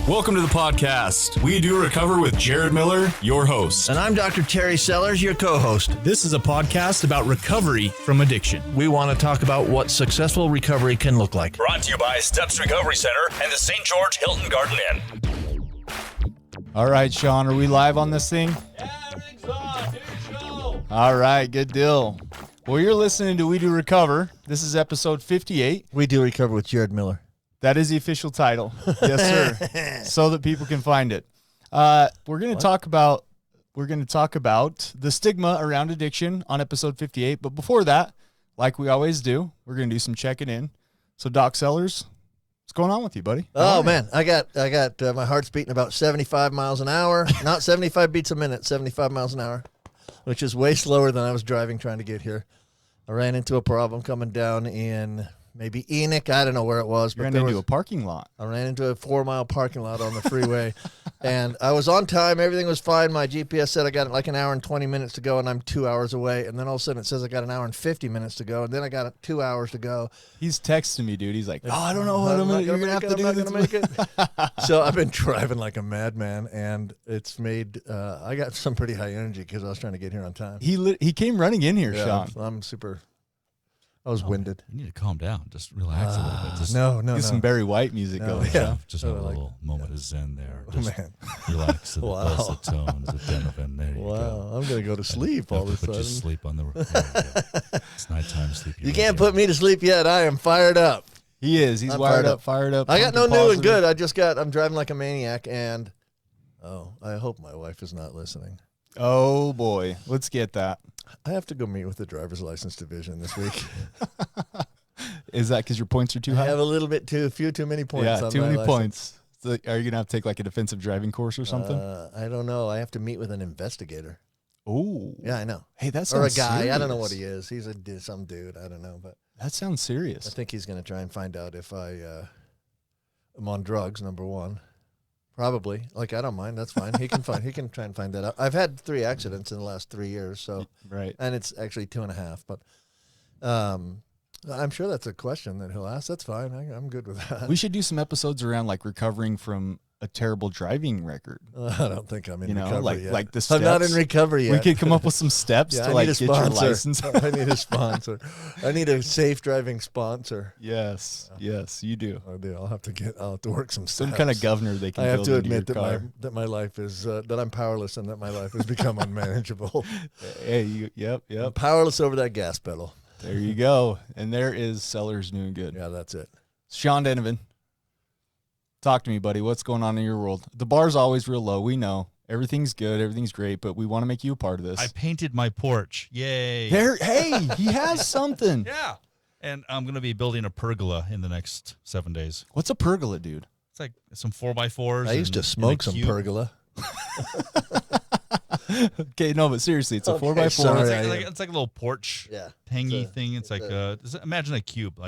Welcome to the podcast. We Do Recover with Jared Miller, your host. And I'm Dr. Terry Sellers, your co-host. This is a podcast about recovery from addiction. We want to talk about what successful recovery can look like. Brought to you by Steps Recovery Center and the St. George Hilton Garden Inn. All right, Sean, are we live on this thing? Yeah, everything's on. Do your show. All right, good deal. Well, you're listening to We Do Recover. This is episode 58. We Do Recover with Jared Miller. That is the official title. Yes, sir. So that people can find it. We're going to talk about the stigma around addiction on episode 58. But before that, like we always do, we're going to do some checking in. So, Doc Sellers, what's going on with you, buddy? Oh, man, I got my heart's beating about 75 miles an hour. Not 75 beats a minute, 75 miles an hour, which is way slower than I was driving trying to get here. I ran into a problem coming down in maybe Enoch. I don't know where it was. You ran into a parking lot. I ran into a 4-mile parking lot on the freeway, and I was on time. Everything was fine. My GPS said I got like an hour and 20 minutes to go, and I'm 2 hours away. And then all of a sudden it says I got an hour and 50 minutes to go, and then I got 2 hours to go. He's texting me, dude. He's like, I don't know what you're going to have to do. I'm not going to make it. So I've been driving like a madman, and it's made I got some pretty high energy because I was trying to get here on time. He came running in here, Sean. I was winded. You need to calm down. Just relax a little bit. Just No. Get some Barry White music going. Yeah. Just have a little moment of zen there. Just Man. relax to the Wow. dulcet tones of Donovan. There you Wow, go. I'm going to go to sleep all of a Put you to sudden. sleep on the It's nighttime sleep. You can't put me to sleep yet. I am fired up. He is. He's I'm fired up. I got no pumping new and positive. good. I'm driving like a maniac, and I hope my wife is not listening. Oh, boy. Let's get that. I have to go meet with the driver's license division this week. Is that because your points are too I high? have a few too many points. Yeah, on too my many license. points. So are you going to have to take like a defensive driving course or something? I don't know. I have to meet with an investigator. Oh. Yeah, I know. Hey, that Or a sounds guy. serious. I don't know what he is. He's some dude. I don't know, but That sounds I serious. think he's going to try and find out if I am on drugs. Number one, probably. Like I don't mind. That's fine. He can try and find that out. I've had 3 accidents in the last 3 years, so Right. and it's actually 2.5. But I'm sure that's a question that he'll ask. That's fine. I'm good with that. We should do some episodes around like recovering from a terrible driving record. I don't think I'm in You know, recovery yet. like the steps. I'm not in recovery yet. We could come up with some steps Yeah, to I like need get a your sponsor. license. I need a sponsor. I need a safe driving sponsor. Yes, you do. I do. I'll have to work some Some steps. kind of governor they can I have build to into your admit car. that my life is that I'm powerless and that my life has become unmanageable. Hey, yep. I'm powerless over that gas pedal. There you go. And there is Sellers doing good. Yeah, that's it. Sean Donovan, talk to me, buddy. What's going on in your world? The bar's always real low. We know everything's good, everything's great, but we want to make you a part of this. I painted my porch. Yay. Hey, he has something. Yeah. And I'm going to be building a pergola in the next 7 days. What's a pergola, dude? It's like some 4x4s. I used to and smoke a some cube. pergola. Okay, no, but seriously, it's a Okay, 4x4. sorry. It's like a little porch Yeah. hangy It's a- thing. It's like imagine a cube,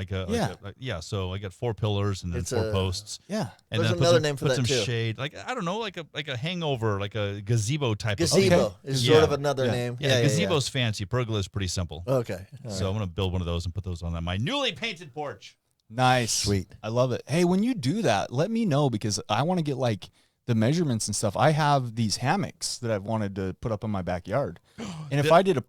Yeah. So I got 4 pillars and then It's 4 a- posts. Yeah. And There's then another name for put that some too. shade, like I don't know, like a hangover, like a gazebo type Gazebo of thing. is Yeah. sort of another Yeah. name. Yeah, gazebo's fancy. Pergola is pretty simple. Okay. All So right. I'm gonna build one of those and put those on my newly painted porch. Nice. Sweet. I love it. Hey, when you do that, let me know because I want to get like the measurements and stuff. I have these hammocks that I've wanted to put up in my backyard. And if I did a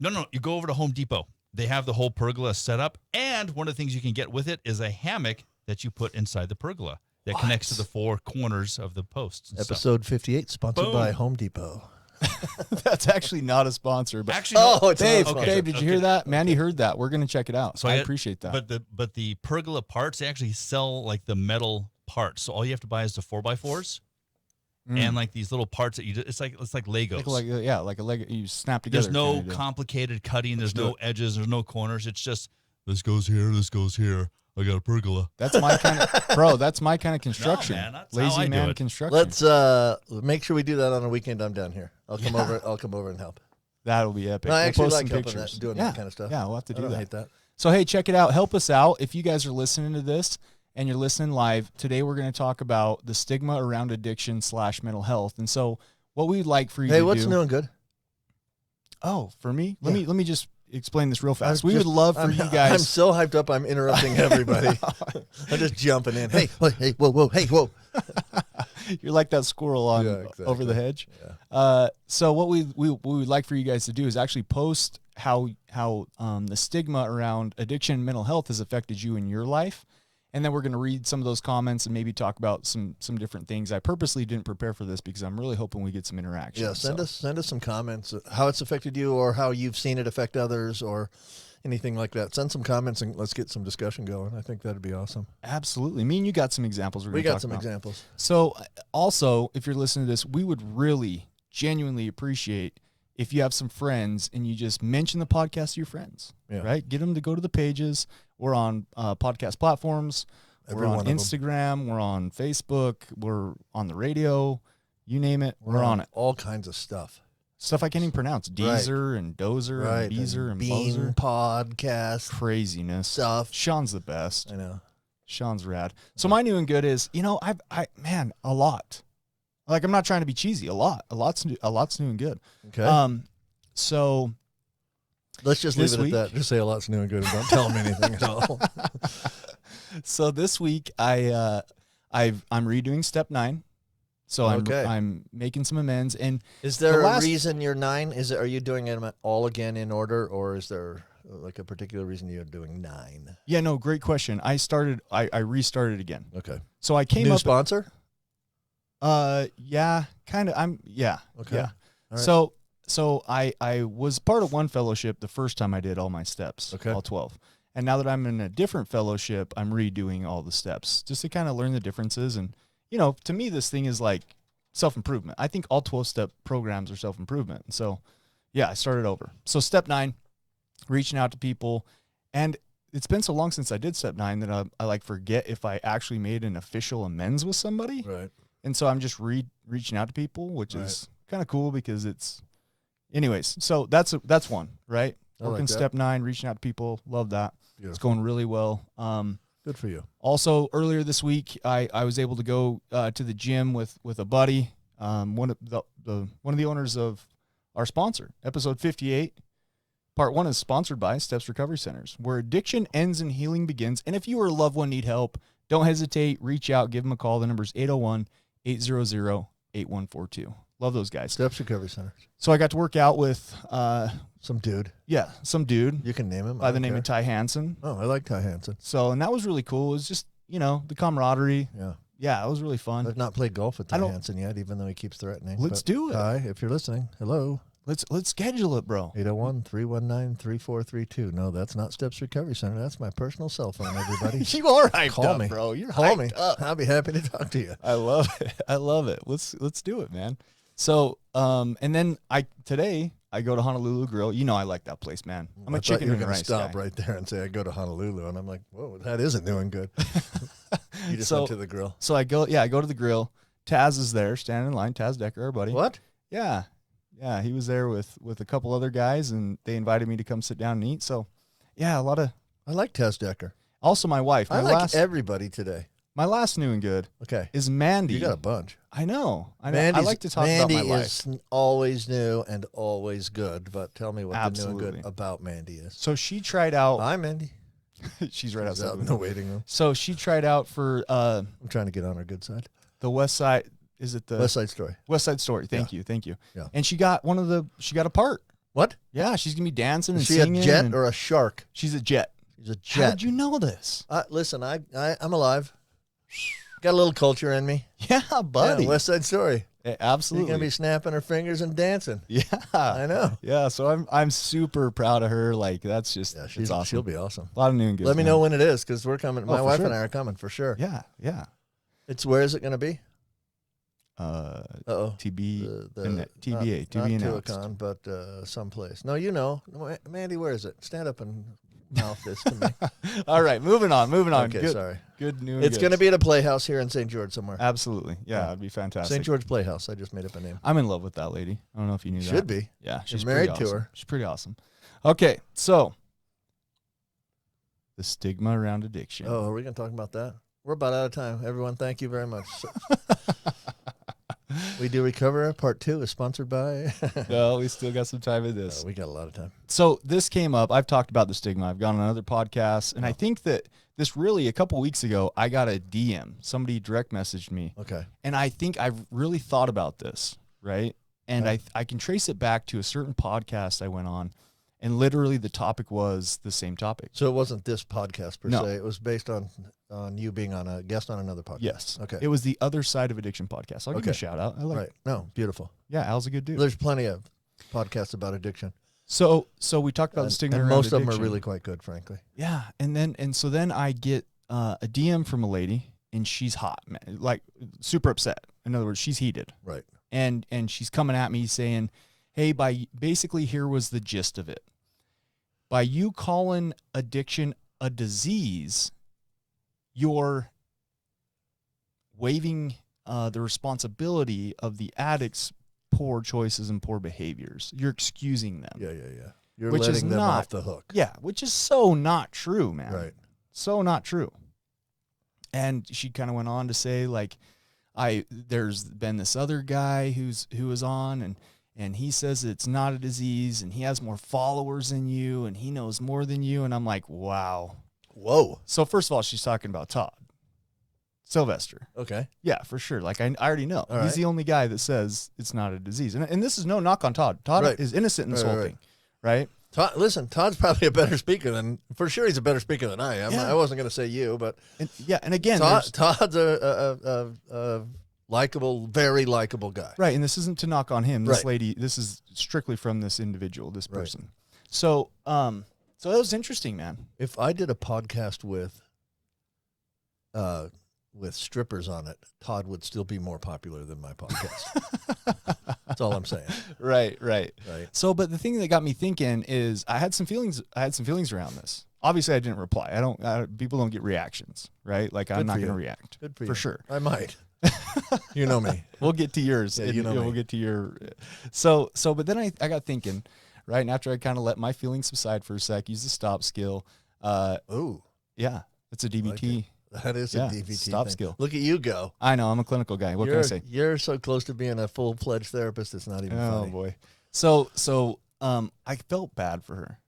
No, you go over to Home Depot. They have the whole pergola set up, and one of the things you can get with it is a hammock that you put inside the pergola that connects to the 4 corners of the posts. and stuff. Episode 58, sponsored Boom. by Home Depot. that's actually not a sponsor, but Actually, no. Oh, it's Dave, not a Dave, did you hear Okay. that? Mandy heard that. We're going to check it out. So I I- appreciate that. But the pergola parts, they actually sell like the metal parts. So all you have to buy is the 4x4s and like these little parts that you. It's like Legos. like a leg you snap together. There's no kinda deal. complicated cutting. There's do no edges. There's no corners. It's just this goes here. This goes here. I got a pergola. That's my kind of bro. That's my kind of construction. man, that's how Lazy I do man it. construction. Let's make sure we do that on a weekend. I'm down here. I'll come over. I'll come over and help. That'll be epic. No, I We'll actually post like some helping pictures. doing yeah. that kind of stuff. Yeah, we'll have to I do don't that. hate that. So hey, check it out. Help us out if you guys are listening to this and you're listening live. Today we're going to talk about the stigma around addiction / mental health. And so what we'd like for you Hey, to what's do. new and good? Oh, for me? Let Yeah. me just explain this real fast. I'm We would just- love for you guys. I'm so hyped up. I'm interrupting everybody. I'm just jumping in. Hey, whoa, hey, whoa, hey, whoa. You're like that squirrel on exactly. over the hedge. Yeah. So what we would like for you guys to do is actually post how the stigma around addiction and mental health has affected you in your life. And then we're going to read some of those comments and maybe talk about some different things. I purposely didn't prepare for this because I'm really hoping we get some interaction. Yeah, send us some comments, how it's affected you or how you've seen it affect others or anything like that. Send some comments and let's get some discussion going. I think that'd be awesome. Absolutely. Me and you got some examples. We got some examples. So also, if you're listening to this, we would really genuinely appreciate if you have some friends and you just mention the podcast to your friends, right? Get them to go to the pages. We're on podcast platforms. We're on Instagram. We're on Facebook. We're on the radio. You name it, we're on it. All kinds of stuff. Stuff I can't even pronounce. Deezer and Dozer and Beezer and Bean Bozer. podcast. Craziness. Stuff. Sean's the best. I know. Sean's rad. So my new and good is, man, a lot. Like, I'm not trying to be cheesy. A lot's new and good. Okay. So let's just leave it week, at that. Just say a lot's new and good and don't tell them anything at all. So this week I'm redoing step 9. So I'm making some amends. And is there a reason you're 9? Are you doing them all again in order, or is there like a particular reason you're doing 9? Yeah, no, great question. I restarted again. Okay. So I came New up sponsor? Yeah, kind of. Okay. Yeah. Right. So I was part of one fellowship the first time I did all my steps, all 12. And now that I'm in a different fellowship, I'm redoing all the steps just to kind of learn the differences. And, to me, this thing is like self-improvement. I think all 12-step programs are self-improvement. And so, yeah, I started over. So step 9, reaching out to people. And it's been so long since I did step 9 that I forget if I actually made an official amends with somebody. Right. And so I'm just reaching out to people, which is kind of cool because it's, anyways. So that's one, right? Working step 9, reaching out to people. Love that. Beautiful. It's going really well. Good for you. Also, earlier this week, I was able to go to the gym with a buddy, one of the owners of our sponsor. Episode 58, part 1 is sponsored by Steps Recovery Centers, where addiction ends and healing begins. And if you or a loved one need help, don't hesitate. Reach out. Give them a call. The number is 801-800-8142. Love those guys. Steps Recovery Centers. So I got to work out with some dude. Yeah, some dude. You can name him. By the name of Ty Hansen. Oh, I like Ty Hansen. So, and that was really cool. It was just, the camaraderie. Yeah. Yeah, it was really fun. I've not played golf with Ty Hansen yet, even though he keeps threatening. Let's do it. Ty, if you're listening, hello. Let's schedule it, bro. 801-319-3432. No, that's not Steps Recovery Center. That's my personal cell phone, everybody. You are hyped Call up, me. bro. You're Call hyped me. up. I'll be happy to talk to you. I love it. I love it. Let's do it, man. So, and then today I go to Honolulu Grill. I like that place, man. I'm a chicken and rice guy. Stop right there and say I go to Honolulu, and I'm like, whoa, that isn't doing good. You just went to the grill. So I go to the grill. Taz is there, standing in line. Taz Decker, our buddy. What? Yeah, he was there with a couple other guys, and they invited me to come sit down and eat. So, yeah, I like Taz Decker. Also, my wife. I like everybody today. My last new and good is Mandy. You got a bunch. I know. I like to talk about my life. Mandy is always new and always good, but tell me what the new and good about Mandy is. So she tried out. Hi, Mandy. She's right outside out in the waiting room. So she tried out for. I'm trying to get on her good side. The West Side. Is it the West Side Story? West Side Story. Thank you. Yeah. And she got she got a part. What? Yeah, she's gonna be dancing and singing. Is she a jet or a shark? She's a jet. She's a jet. How did you know this? Listen, I'm alive. Got a little culture in me. Yeah, buddy. Yeah, West Side Story. Absolutely. She's gonna be snapping her fingers and dancing. Yeah, I know. Yeah, so I'm super proud of her. Like that's just it's awesome. She'll be awesome. A lot of new and good. Let me know when it is because we're coming. My wife and I are coming for sure. Yeah. Where is it gonna be? TBA, not announced. Tuacahn, but someplace. No, Mandy, where is it? Stand up and mouth this to me. All right, moving on. Okay, good, sorry. Good news. It's going to be at a playhouse here in St. George somewhere. Absolutely. Yeah, it'd be fantastic. St. George Playhouse. I just made up a name. I'm in love with that lady. I don't know if you knew that. Should be. Yeah, she's married to her. She's pretty awesome. Okay, so the stigma around addiction. Oh, are we going to talk about that? We're about out of time. Everyone, thank you very much. We Do Recover. Part 2 is sponsored by... No, we still got some time in this. We got a lot of time. So this came up. I've talked about the stigma. I've gone on other podcasts, and I think that really a couple weeks ago, I got a DM. Somebody direct messaged me. Okay. And I think I've really thought about this, right? And I can trace it back to a certain podcast I went on, and literally the topic was the same topic. So it wasn't this podcast per No. se. It was based on you being on a guest on another podcast. Yes. Okay. It was the Other Side of Addiction podcast. I'll give you a Okay. shout out. I like Right. No, beautiful. Yeah, Al's a good dude. There's plenty of podcasts about addiction. So we talked about the stigma and around most of them are addiction. really quite good, frankly. Yeah, and so then I get a DM from a lady, and she's hot, man, like super upset. In other words, she's heated, Right. and she's coming at me saying, "Hey, basically here was the gist of it. By you calling addiction a disease, you're waiving the responsibility of the addict's poor choices and poor behaviors. You're excusing them." Yeah. You're Which is letting them not- off the hook. Yeah, which is so not true, man. Right. So not true. And she kind of went on to say, like, there's been this other guy who was on, and he says it's not a disease, and he has more followers than you, and he knows more than you. And I'm like, wow. Whoa. So first of all, she's talking about Todd Sylvester. Okay. Yeah, for sure. Like, I already know. All He's right. the only guy that says it's not a disease. And this is no knock on Todd. Todd Right. is innocent in this Right, whole right. thing, right? Listen, Todd's probably a better speaker than, for sure he's a better speaker than I am. Yeah. I wasn't going to say you, but And again, Todd's a likable, very likable guy. right, and this isn't to knock on him. This Right. lady, this is strictly from this individual, this Right. person. So, so that was interesting, man. If I did a podcast with strippers on it, Todd would still be more popular than my podcast. That's all I'm saying. Right. Right. So, but the thing that got me thinking is I had some feelings around this. Obviously, I didn't reply. People don't get reactions, right? Like, I'm Good not for going to you. react. Good for For you. sure. I might. You know me. We'll get to yours. Yeah, you know me. We'll get to your. So, but then I got thinking, right? And after I kind of let my feelings subside for a sec, use the stop skill. Oh, Yeah, it's a DBT. that is Yeah, a DVT stop thing. skill. Look at you go. I know, I'm a clinical guy. What can I say? You're so close to being a full-fledged therapist. It's not even Oh funny. boy. So I felt bad for her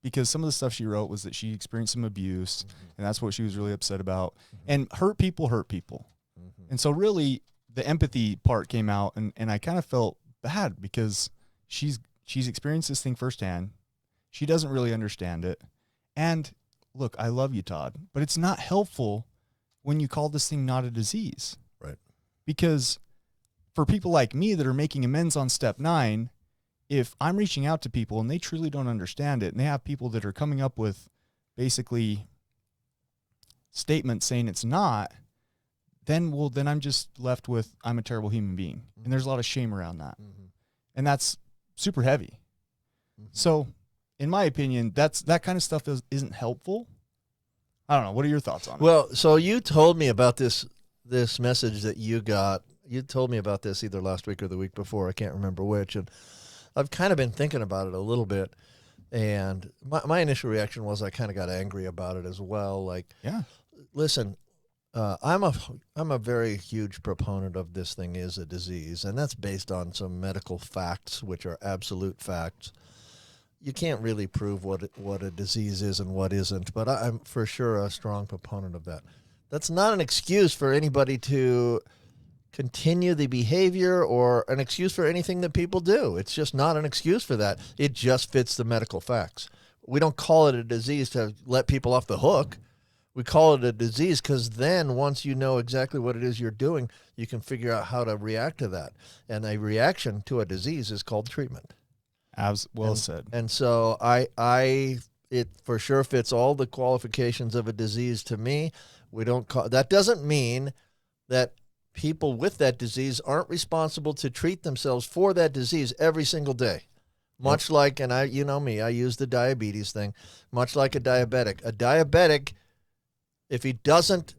because some of the stuff she wrote was that she experienced some abuse, and that's what she was really upset about. And hurt people hurt people. And so really the empathy part came out, and I kind of felt bad because she's experienced this thing firsthand. She doesn't really understand it. And look, I love you, Todd, but it's not helpful when you call this thing not a disease. Right. Because for people like me that are making amends on step 9, if I'm reaching out to people and they truly don't understand it, and they have people that are coming up with basically statements saying it's not, then I'm just left with I'm a terrible human being. And there's a lot of shame around that. And that's super heavy. So in my opinion, that kind of stuff isn't helpful. I don't know. What are your thoughts on it? Well, so you told me about this message that you got. You told me about this either last week or the week before. I can't remember which. And I've kind of been thinking about it a little bit. And my initial reaction was I kind of got angry about it as well. Like, Yeah. listen, I'm a very huge proponent of this thing is a disease, and that's based on some medical facts, which are absolute facts. You can't really prove what a disease is and what isn't, but I'm for sure a strong proponent of that. That's not an excuse for anybody to continue the behavior or an excuse for anything that people do. It's just not an excuse for that. It just fits the medical facts. We don't call it a disease to let people off the hook. We call it a disease because then once you know exactly what it is you're doing, you can figure out how to react to that. And a reaction to a disease is called treatment. As well said. And so it for sure fits all the qualifications of a disease to me. That doesn't mean that people with that disease aren't responsible to treat themselves for that disease every single day. Much like, and you know me, I use the diabetes thing, much like a diabetic. A diabetic, if he doesn't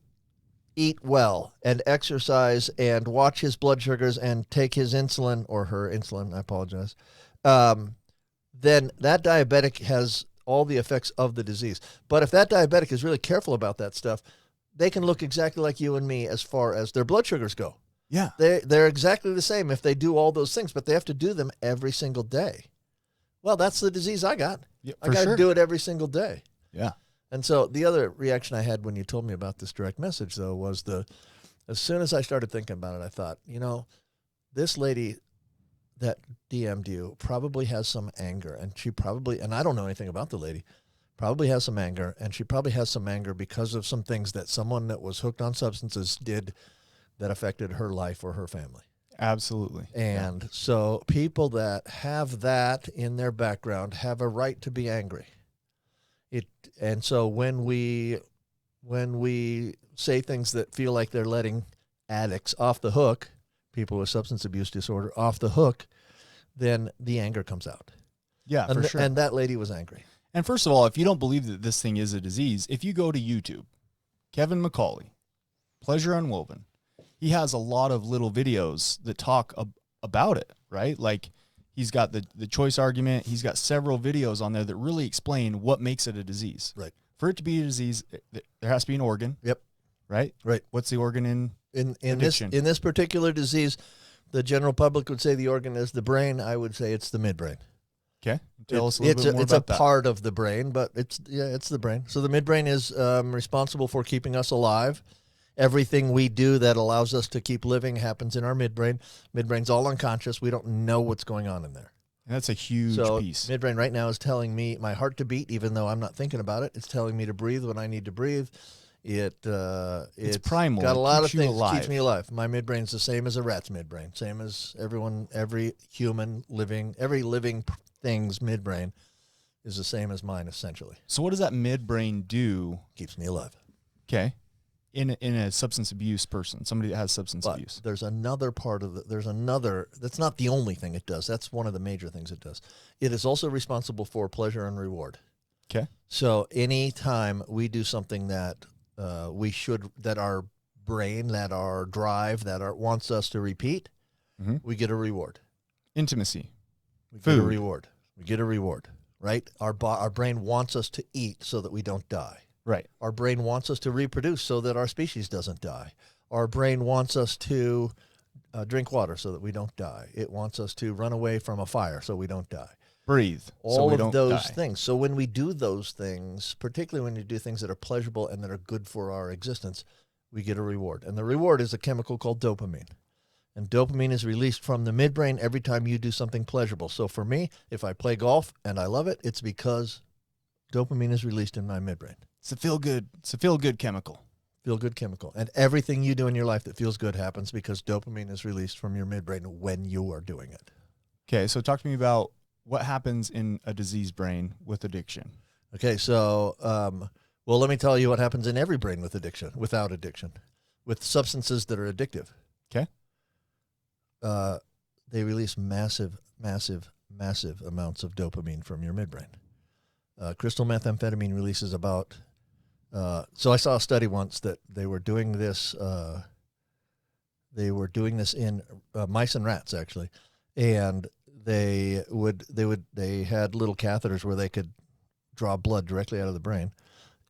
eat well and exercise and watch his blood sugars and take his insulin or her insulin, I apologize, then that diabetic has all the effects of the disease. But if that diabetic is really careful about that stuff, they can look exactly like you and me as far as their blood sugars go. Yeah. They're exactly the same if they do all those things, but they have to do them every single day. Well, that's the disease I got. Yeah, I for got to sure. do it every single day. Yeah. And so the other reaction I had when you told me about this direct message, though, was as soon as I started thinking about it, I thought, this lady that DM'd you probably has some anger, and and I don't know anything about the lady, probably has some anger, and she probably has some anger because of some things that someone that was hooked on substances did that affected her life or her family. Absolutely. And so people that have that in their background have a right to be angry. And so when we say things that feel like they're letting addicts off the hook, people with substance abuse disorder off the hook, then the anger comes out. Yeah, for sure. And that lady was angry. And first of all, if you don't believe that this thing is a disease, if you go to YouTube, Kevin McCauley, Pleasure Unwoven, he has a lot of little videos that talk about it, right? Like he's got the choice argument. He's got several videos on there that really explain what makes it a disease. Right. For it to be a disease, there has to be an organ. Yep. Right? Right. What's the organ in addiction? In this particular disease, the general public would say the organ is the brain. I would say it's the midbrain. Okay. Tell us a little bit more about that. It's a part of the brain, but it's the brain. So the midbrain is responsible for keeping us alive. Everything we do that allows us to keep living happens in our midbrain. Midbrain's all unconscious. We don't know what's going on in there. And that's a huge piece. Midbrain right now is telling me my heart to beat, even though I'm not thinking about it. It's telling me to breathe when I need to breathe. It's primal. Got a lot of things alive. that keeps me alive. My midbrain's the same as a rat's midbrain. Same as every living thing's midbrain is the same as mine, essentially. So what does that midbrain do? Keeps me alive. Okay. In a substance abuse person, somebody that has substance abuse. There's another part of that's not the only thing it does. That's one of the major things it does. It is also responsible for pleasure and reward. Okay. So anytime we do something that that our brain, that our drive, wants us to repeat, we get a reward. Intimacy. We get a reward. We get a reward, right? Our brain wants us to eat so that we don't die. Right. Our brain wants us to reproduce so that our species doesn't die. Our brain wants us to drink water so that we don't die. It wants us to run away from a fire so we don't die. Breathe. All of those things. So when we do those things, particularly when you do things that are pleasurable and that are good for our existence, we get a reward. And the reward is a chemical called dopamine. And dopamine is released from the midbrain every time you do something pleasurable. So for me, if I play golf and I love it, it's because dopamine is released in my midbrain. It's a feel-good chemical. Feel-good chemical. And everything you do in your life that feels good happens because dopamine is released from your midbrain when you are doing it. Okay, so talk to me about what happens in a diseased brain with addiction. Okay, so, let me tell you what happens in every brain without addiction, with substances that are addictive. Okay. They release massive, massive, massive amounts of dopamine from your midbrain. Crystal methamphetamine releases about... so I saw a study once that they were doing this in mice and rats, actually, and they had little catheters where they could draw blood directly out of the brain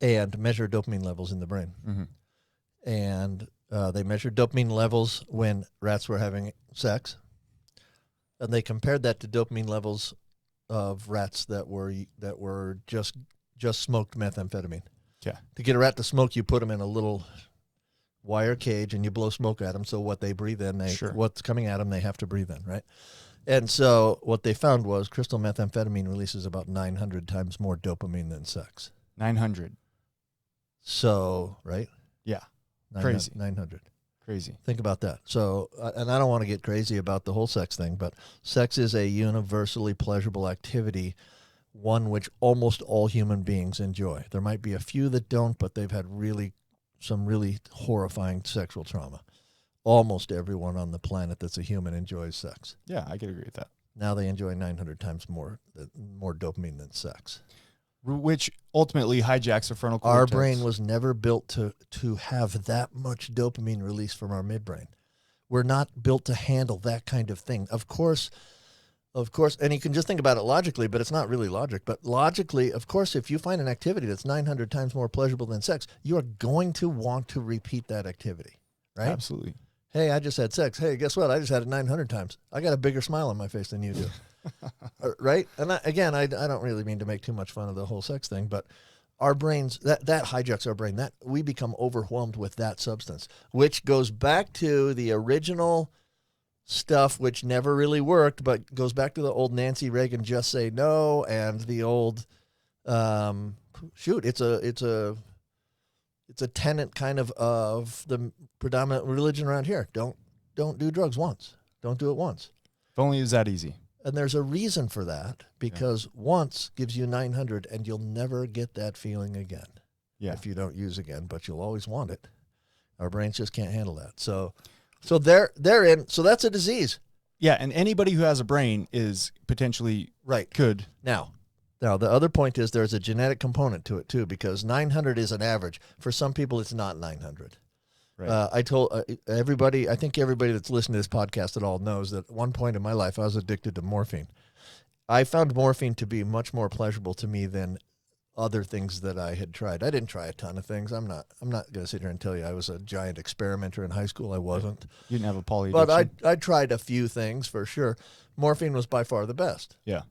and measure dopamine levels in the brain. Mm-hmm. And they measured dopamine levels when rats were having sex, and they compared that to dopamine levels of rats that were just smoked methamphetamine. Yeah. To get a rat to smoke, you put them in a little wire cage and you blow smoke at them. So what they breathe in, what's coming at them, they have to breathe in, right? And so what they found was crystal methamphetamine releases about 900 times more dopamine than sex. 900. So, right? Yeah. 900, Crazy. 900. Crazy. Think about that. So, and I don't want to get crazy about the whole sex thing, but sex is a universally pleasurable activity, one which almost all human beings enjoy. There might be a few that don't, but they've had some really horrifying sexual trauma. Almost everyone on the planet that's a human enjoys sex. Yeah, I could agree with that. Now they enjoy 900 times more dopamine than sex. Which ultimately hijacks the frontal cortex. Our brain was never built to have that much dopamine released from our midbrain. We're not built to handle that kind of thing. Of course, and you can just think about it logically, but it's not really logic. But logically, of course, if you find an activity that's 900 times more pleasurable than sex, you are going to want to repeat that activity, right? Absolutely. Hey, I just had sex. Hey, guess what? I just had it 900 times. I got a bigger smile on my face than you do. Right? And I don't really mean to make too much fun of the whole sex thing, but our brains, that hijacks our brain. That we become overwhelmed with that substance, which goes back to the original stuff, which never really worked, but goes back to the old Nancy Reagan "just say no" and the old, it's a tenet kind of the predominant religion around here. Don't do drugs once. Don't do it once. If only it was that easy. And there's a reason for that, because once gives you 900 and you'll never get that feeling again. Yeah. If you don't use again, but you'll always want it. Our brains just can't handle that. So they're in. So that's a disease. Yeah, and anybody who has a brain is potentially could. Now the other point is there's a genetic component to it too, because 900 is an average. For some people, it's not 900. Right. I told everybody, I think everybody that's listening to this podcast at all knows that at one point in my life, I was addicted to morphine. I found morphine to be much more pleasurable to me than other things that I had tried. I didn't try a ton of things. I'm not going to sit here and tell you I was a giant experimenter in high school. I wasn't. You didn't have a poly But addiction. I tried a few things for sure. Morphine was by far the best. Yeah.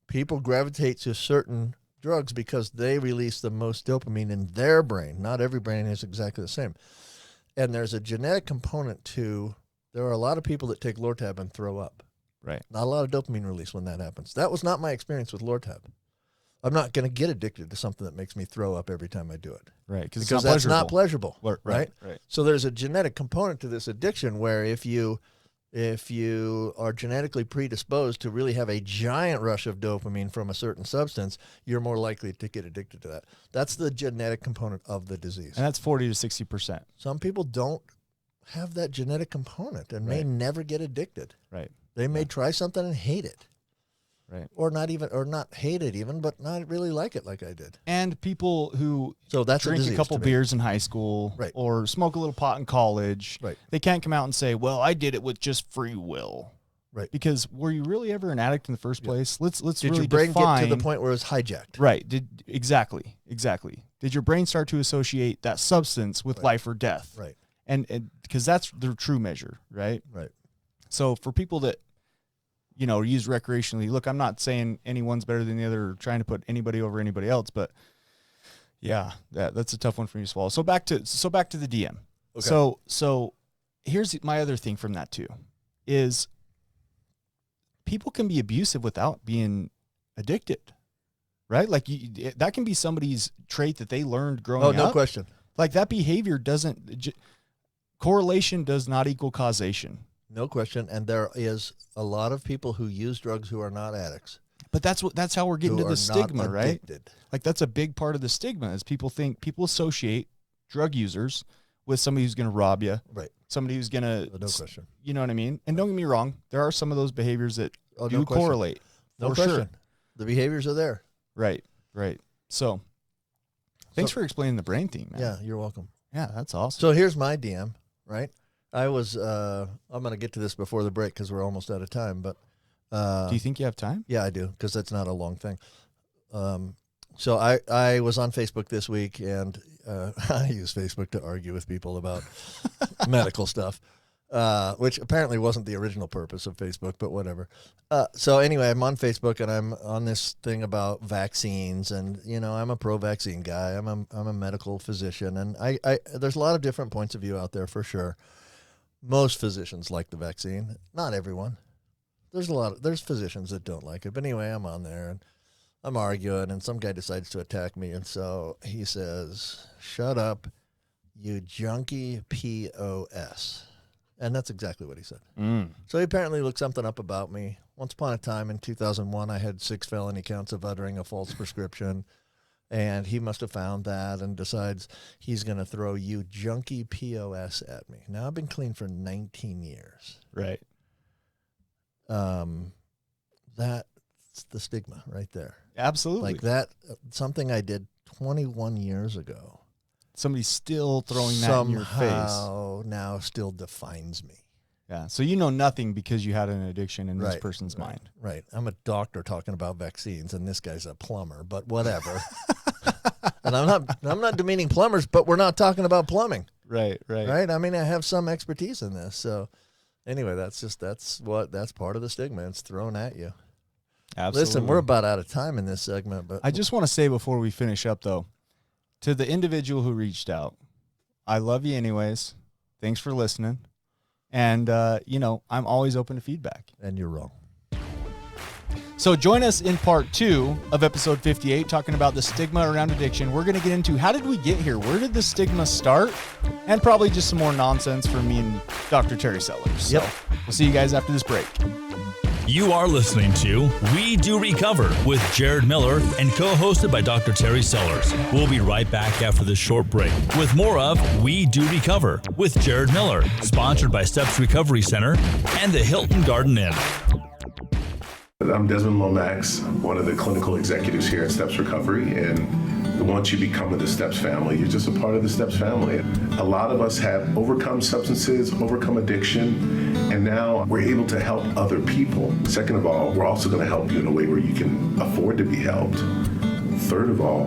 People gravitate to certain drugs because they release the most dopamine in their brain. Not every brain is exactly the same. And there's a genetic component to, there are a lot of people that take Lortab and throw up. Right. Not a lot of dopamine release when that happens. That was not my experience with Lortab. I'm not going to get addicted to something that makes me throw up every time I do it. Right. Because that's not pleasurable. Right. So there's a genetic component to this addiction where if you are genetically predisposed to really have a giant rush of dopamine from a certain substance, you're more likely to get addicted to that. That's the genetic component of the disease. And that's 40 to 60%. Some people don't have that genetic component and may never get addicted. Right. They may try something and hate it. Right. Or not hate it even, but not really like it like I did. And people who that's drink a couple beers in high school or smoke a little pot in college, they can't come out and say, well, I did it with just free will. Right. Because were you really ever an addict in the first place? Let's did really your brain define, get to the point where it was hijacked? Right. Exactly. Did your brain start to associate that substance with life or death? Right. And because that's the true measure, right? Right. So for people that use recreationally. Look, I'm not saying anyone's better than the other or trying to put anybody over anybody else, but yeah, that's a tough one for me to swallow. So back to the DM. Okay. So here's my other thing from that too, is people can be abusive without being addicted, right? Like that can be somebody's trait that they learned growing up. Oh, no question. Like that behavior correlation does not equal causation. No question, and there is a lot of people who use drugs who are not addicts. But that's how we're getting to the stigma, right? Addicted. Like that's a big part of the stigma is people associate drug users with somebody who's going to rob you, right? Somebody who's going to, no question. You know what I mean? And don't get me wrong, there are some of those behaviors that do question. correlate. No question. Sure. The behaviors are there. Right. So, thanks for explaining the brain thing, man. Yeah, you're welcome. Yeah, that's awesome. So here's my DM, right? I was, I'm going to get to this before the break because we're almost out of time, but. Do you think you have time? Yeah, I do, because that's not a long thing. So I was on Facebook this week, and I use Facebook to argue with people about medical stuff, which apparently wasn't the original purpose of Facebook, but whatever. So anyway, I'm on Facebook, and I'm on this thing about vaccines, and I'm a pro-vaccine guy. I'm a medical physician, and I there's a lot of different points of view out there for sure. Most physicians like the vaccine, not everyone. There's physicians that don't like it. But anyway, I'm on there and I'm arguing, and some guy decides to attack me. And so he says, "Shut up, you junkie POS." And that's exactly what he said. So he apparently looked something up about me. Once upon a time in 2001, I had 6 felony counts of uttering a false prescription. And he must have found that and decides he's going to throw "you junkie POS" at me. Now, I've been clean for 19 years. Right. That's the stigma right there. Absolutely. Like that, something I did 21 years ago. Somebody's still throwing that in your face. Somehow now still defines me. Yeah. So you know nothing because you had an addiction in this person's mind. Right. I'm a doctor talking about vaccines, and this guy's a plumber, but whatever. And I'm not demeaning plumbers, but we're not talking about plumbing. Right. I mean, I have some expertise in this. So anyway, that's part of the stigma. It's thrown at you. Absolutely. Listen, we're about out of time in this segment, but I just want to say before we finish up though, to the individual who reached out, I love you anyways. Thanks for listening. And, I'm always open to feedback. And you're wrong. So join us in part 2 of episode 58, talking about the stigma around addiction. We're going to get into how did we get here? Where did the stigma start? And probably just some more nonsense from me and Dr. Terry Sellers. So we'll see you guys after this break. You are listening to We Do Recover with Jared Miller and co-hosted by Dr. Terry Sellers. We'll be right back after this short break with more of We Do Recover with Jared Miller, sponsored by Steps Recovery Center and the Hilton Garden Inn. I'm Desmond Lomax, one of the clinical executives here at Steps Recovery, and once you become of the Steps family, you're just a part of the Steps family. A lot of us have overcome substances, overcome addiction, and now we're able to help other people. Second of all, we're also going to help you in a way where you can afford to be helped. Third of all,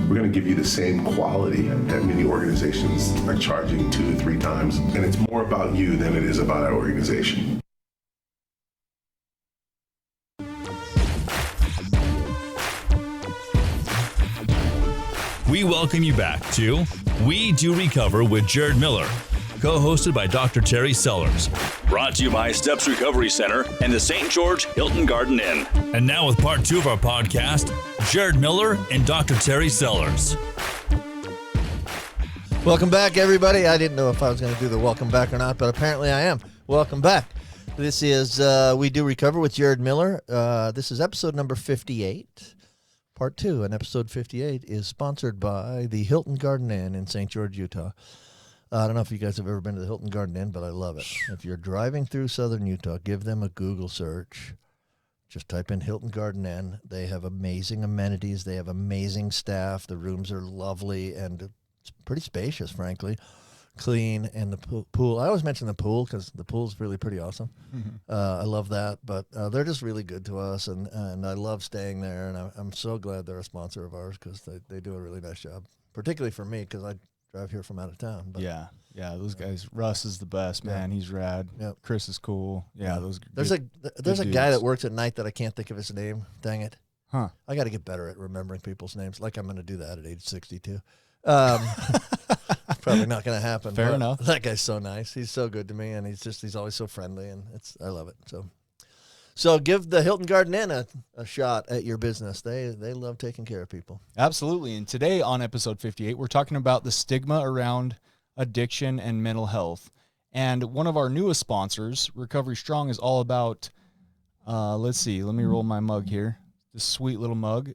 we're going to give you the same quality that many organizations are charging 2 to 3 times, and it's more about you than it is about our organization. We welcome you back to We Do Recover with Jared Miller, co-hosted by Dr. Terry Sellers. Brought to you by Steps Recovery Center and the St. George Hilton Garden Inn. And now with part 2 of our podcast, Jared Miller and Dr. Terry Sellers. Welcome back, everybody. I didn't know if I was going to do the welcome back or not, but apparently I am. Welcome back. This is We Do Recover with Jared Miller. This is episode number 58. Part 2, and episode 58 is sponsored by the Hilton Garden Inn in St. George, Utah. I don't know if you guys have ever been to the Hilton Garden Inn, but I love it. If you're driving through southern Utah, give them a Google search. Just type in Hilton Garden Inn. They have amazing amenities. They have amazing staff. The rooms are lovely, and it's pretty spacious, frankly. Clean, and the pool. I always mention the pool because the pool's really pretty awesome. Mm-hmm. I love that, but they're just really good to us, and I love staying there, and I'm so glad they're a sponsor of ours because they do a really nice job, particularly for me because I drive here from out of town. But, yeah, those guys. Russ is the best, man. He's rad. Yep. Chris is cool. Yeah, those. There's a guy that works at night that I can't think of his name. Dang it. Huh. I got to get better at remembering people's names. Like I'm going to do that at age 62. Probably not going to happen. Fair enough. That guy's so nice. He's so good to me, and he's always so friendly, and I love it. So give the Hilton Garden Inn a shot at your business. They love taking care of people. Absolutely. And today on episode 58, we're talking about the stigma around addiction and mental health. And one of our newest sponsors, Recovery Strong, is all about, let me roll my mug here. This sweet little mug.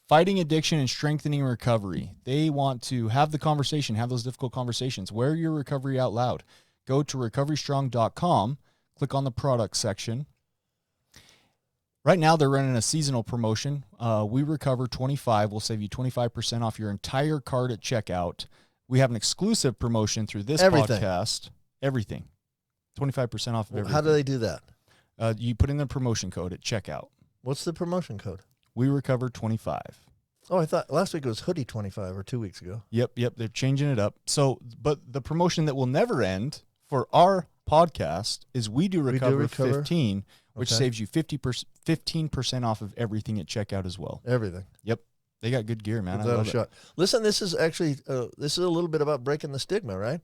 Fighting addiction and strengthening recovery. They want to have the conversation, have those difficult conversations. Wear your recovery out loud. Go to recoverystrong.com, click on the product section. Right now, they're running a seasonal promotion. We Recover 25 will save you 25% off your entire cart at checkout. We have an exclusive promotion through this podcast. Everything. 25% off of everything. How do they do that? You put in the promotion code at checkout. What's the promotion code? We Recover 25. Oh, I thought last week it was Hoodie 25 or 2 weeks ago. Yep. They're changing it up. So, but the promotion that will never end for our podcast is We Do Recover 15, which saves you 15% off of everything at checkout as well. Everything. Yep. They got good gear, man. I love it. Listen, this is actually this is a little bit about breaking the stigma, right?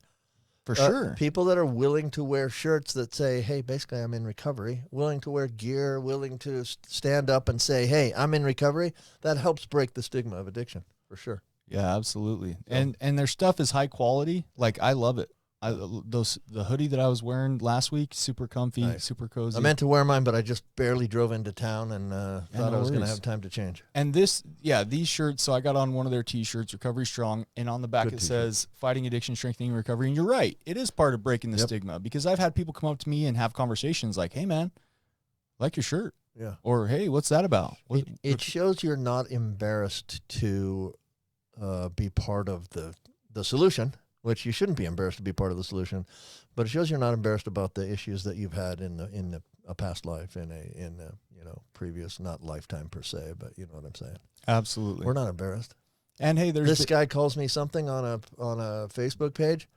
For sure. People that are willing to wear shirts that say, hey, basically I'm in recovery, willing to wear gear, willing to stand up and say, hey, I'm in recovery, that helps break the stigma of addiction, for sure. Yeah, absolutely. And their stuff is high quality. Like, I love it. The hoodie that I was wearing last week, super comfy, nice. Super cozy. I meant to wear mine, but I just barely drove into town and thought I was going to have time to change. And these shirts, so I got on one of their T-shirts, Recovery Strong, and on the back it says, Fighting Addiction, Strengthening Recovery. And you're right. It is part of breaking the stigma, because I've had people come up to me and have conversations like, hey, man, I like your shirt. Yeah. Or, hey, what's that about? It shows you're not embarrassed to be part of the solution, which you shouldn't be embarrassed to be part of the solution, but it shows you're not embarrassed about the issues that you've had in a past life, in a previous, not lifetime per se, but you know what I'm saying. Absolutely, we're not embarrassed. And hey, this guy calls me something on a Facebook page.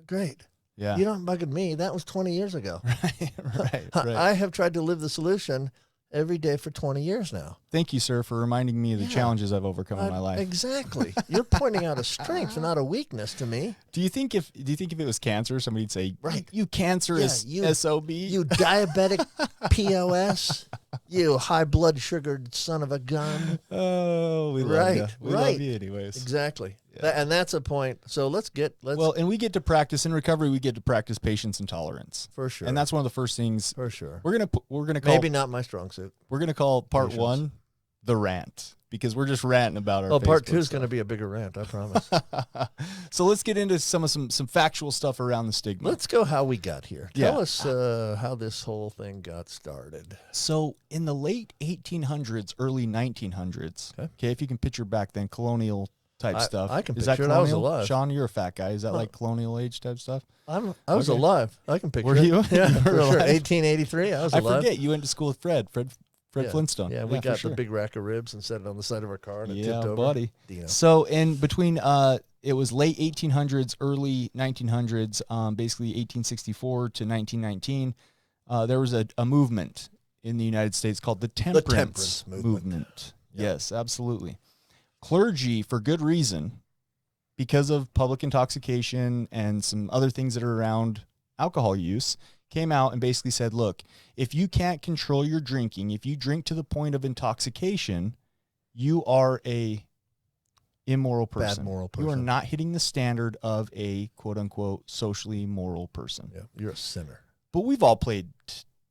Great. Yeah. You don't bugging me. That was 20 years ago. Right. I have tried to live the solution every day for 20 years now. Thank you, sir, for reminding me of the challenges I've overcome in my life. Exactly. You're pointing out a strength, not a weakness to me. Do you think if it was cancer, somebody'd say, Right. you cancerous SOB? You diabetic POS. You high blood sugared son of a gun. Oh, we love Right, you. We right. love you anyways. Exactly. And that's a point. So let's Well, and we get to practice in recovery. We get to practice patience and tolerance. for sure. And that's one of the first things for sure. we're gonna call Maybe not my strong suit. we're gonna call part Patience. 1 the rant, because we're just ranting about our. Oh, part Facebook 2 is stuff. going to be a bigger rant, I promise. So let's get into some factual stuff around the stigma. Let's go how we got here. Yeah. Tell us how this whole thing got started. So in the late 1800s, early 1900s, okay, if you can picture back then, colonial type stuff. I can Is that picture it. I was colonial? alive. Sean, you're a fat guy. Is that like colonial age type stuff? I was Okay. alive. I can picture Were it. you? Yeah, You for were sure. alive? 1883, I was I alive. forget you went to school with Fred Yeah. Flintstone. Yeah, we for got sure. the big rack of ribs and set it on the side of our car and it Yeah, tipped over. buddy. Dino. So in between, it was late 1800s, early 1900s, basically 1864 to 1919. There was a movement in the United States called the Temperance Movement. Yeah. Yes, absolutely. Clergy, for good reason, because of public intoxication and some other things that are around alcohol use, came out and basically said, look, if you can't control your drinking, if you drink to the point of intoxication, you are a immoral person. Bad moral You are person. not hitting the standard of a quote unquote socially moral person. Yeah, you're a sinner. But we've all played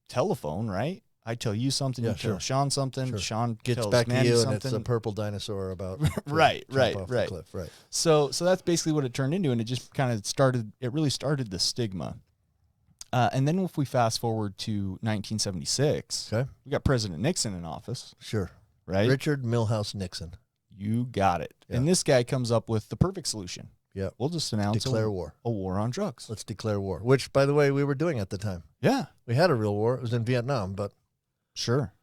telephone, right? I tell you something, Yeah, you tell sure. Sean something, Sure. Sean Gets tells back to Mandy you something. and it's a purple dinosaur about to Right, jump right, off the right. cliff. Right. So that's basically what it turned into, and it just kind of started. It really started the stigma. And then if we fast forward to 1976, Okay. we got President Nixon in office, Sure. right? Richard Milhouse Nixon. You got it. Yeah. And this guy comes up with the perfect solution. Yeah. We'll just announce Declare war. a war on drugs. Let's declare war, which, by the way, we were doing at the time. Yeah, We had a real war. It was in Vietnam, but sure.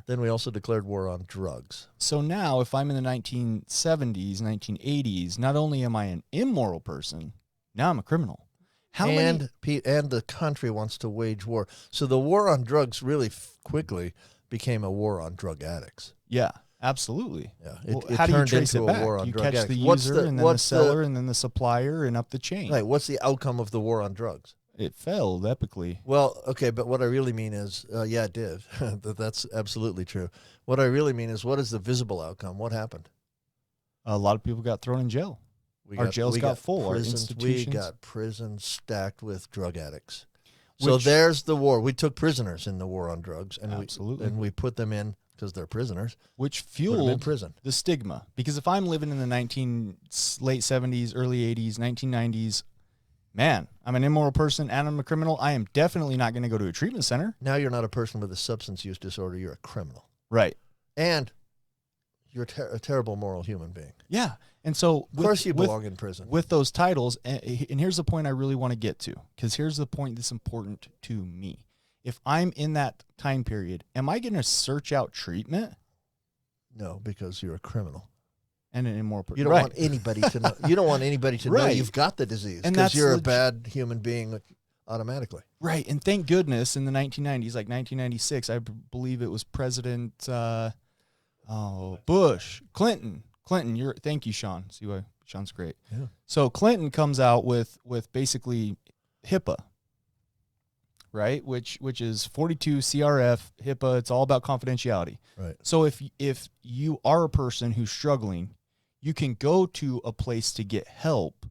then we also declared war on drugs. So now, if I'm in the 1970s, 1980s, not only am I an immoral person, now I'm a criminal. How many? And the country wants to wage war. So the war on drugs really quickly became a war on drug addicts. Yeah, absolutely. Yeah, Well, it how do you turned trace into it back? a war on You drug catch addicts. the What's user, and then the what's seller, and then the supplier, and up the chain. Right, what's the outcome of the war on drugs? It failed epically. Well, okay, but what I really mean is, yeah, it did. That's absolutely true. What I really mean is, what is the visible outcome? What happened? A lot of people got thrown in jail. Our jails got full, our prisons, we institutions. got prisons stacked with drug addicts. So Which- there's the war. We took prisoners in the war on drugs, and Absolutely. we put them in because they're prisoners. Which Put them in fueled prison. the stigma. Because if I'm living in the late 70s, early 80s, 1990s, man, I'm an immoral person and I'm a criminal. I am definitely not going to go to a treatment center. Now you're not a person with a substance use disorder. You're a criminal, Right. and you're a terrible moral human being. Yeah. And so, Of course, you belong in prison. with those titles, and here's the point I really want to get to, because here's the point that's important to me. If I'm in that time period, am I going to search out treatment No, because you're a criminal. and an immoral person? You don't want anybody to know. You don't want anybody to know Right. you've got the disease And because that's you're a leg- bad human being automatically. Right. And thank goodness in the 1990s, like 1996, I believe it was President Clinton. Thank you, Sean. See why Sean's great. Yeah. So Clinton comes out with basically HIPAA, right? Which is 42 CRF, HIPAA. It's all about confidentiality. Right. So if you are a person who's struggling, you can go to a place to get help